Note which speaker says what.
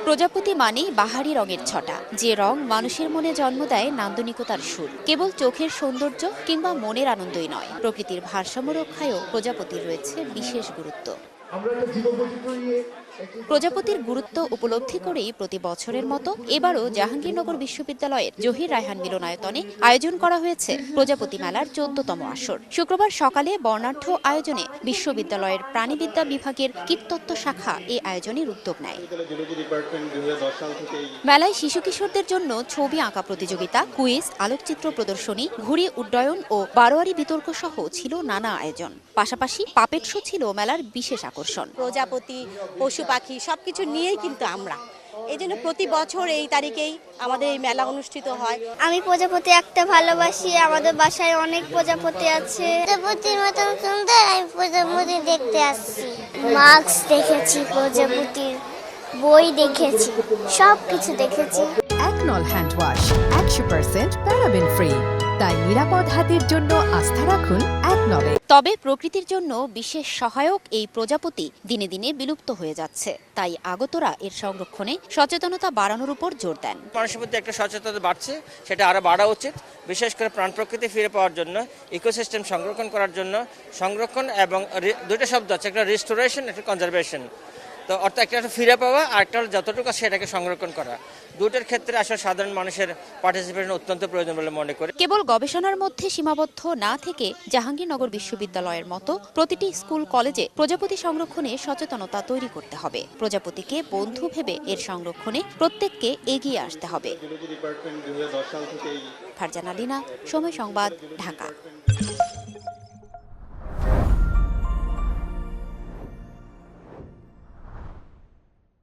Speaker 1: প্রজাপতি মানেই বাহারি রঙের ছটা, যে রং মানুষের মনে জন্ম দেয় নান্দনিকতার সুর। কেবল চোখের সৌন্দর্য কিংবা মনের আনন্দই নয়, প্রকৃতির ভারসাম্য রক্ষায়ও প্রজাপতির রয়েছে বিশেষ গুরুত্ব। প্রজাপতির গুরুত্ব উপলব্ধি করেই প্রতি বছরের মতো এবারও জাহাঙ্গীরনগর বিশ্ববিদ্যালয়ের জহির রায়হান মিলনায়তনে আয়োজন করা হয়েছে প্রজাপতি মেলার 14তম আসর। শুক্রবার সকালে বর্ণাঢ্য আয়োজনে বিশ্ববিদ্যালয়ের প্রাণীবিদ্যা বিভাগের কীটতত্ত্ব শাখা এই আয়োজনের উদ্যোগ নেয়। মেলায় শিশু কিশোরদের জন্য ছবি আঁকা প্রতিযোগিতা, কুইজ, আলোকচিত্র প্রদর্শনী, ঘুড়ি উড্ডয়ন ও বারোয়ারি বিতর্ক সহ ছিল নানা আয়োজন। পাশাপাশি পাপেট শো ছিল মেলার বিশেষ আকর্ষণ।
Speaker 2: প্রজাপতি, পশু পাখি সবকিছু নিয়েই কিন্তু আমরা এই জন্য প্রতি বছর এই তারিখেই আমাদের এই মেলা অনুষ্ঠিত হয়।
Speaker 3: আমি প্রজাপতি একটা ভালোবাসি, আমাদের বাসায় অনেক প্রজাপতি আছে। প্রজাপতির মতন সুন্দর, আমি প্রজাপতি দেখতে আসছি। মাস্ক দেখেছি, প্রজাপতির বই দেখেছি, সবকিছু দেখেছি।
Speaker 4: একনল হ্যান্ড ওয়াশ 100% প্যারাবেন ফ্রি, তাই নিরাপদ হাতের জন্য আস্থা রাখুন একনলে।
Speaker 1: তবে প্রকৃতির জন্য বিশেষ সহায়ক এই প্রজাপতি দিনে দিনে বিলুপ্ত হয়ে যাচ্ছে, তাই আগতরা এর সংরক্ষণে সচেতনতা বাড়ানোর উপর জোর দেন।
Speaker 5: মানুষের মধ্যে একটা সচেতনতা বাড়ছে, সেটা আরো বাড়া উচিত। বিশেষ করে প্রাণ প্রকৃতি ফিরে পাওয়ার জন্য, ইকোসিস্টেম সংরক্ষণ করার জন্য। সংরক্ষণ এবং দুইটা শব্দ আছে, একটা রিস্টোরেশন, একটা কনজারভেশন। তো অর্থাৎ একটা ফিরে পাওয়া আর একটা যতটুকু সেটাকে সংরক্ষণ করা, দুটোর ক্ষেত্রে আসলে সাধারণ মানুষের পার্টিসিপেশন অত্যন্ত প্রয়োজন বলে মনে করি।
Speaker 1: কেবল গবেষণার মধ্যে সীমাবদ্ধ না থেকে জাহাঙ্গীরনগর বিশ্ববিদ্যালয়ের মতো প্রতিটি স্কুল কলেজে প্রজাপতি সংরক্ষণে সচেতনতা তৈরি করতে হবে। প্রজাপতিকে বন্ধু ভেবে এর সংরক্ষণে প্রত্যেককে এগিয়ে আসতে হবে। ফারজানা লিনা, সময় সংবাদ, ঢাকা।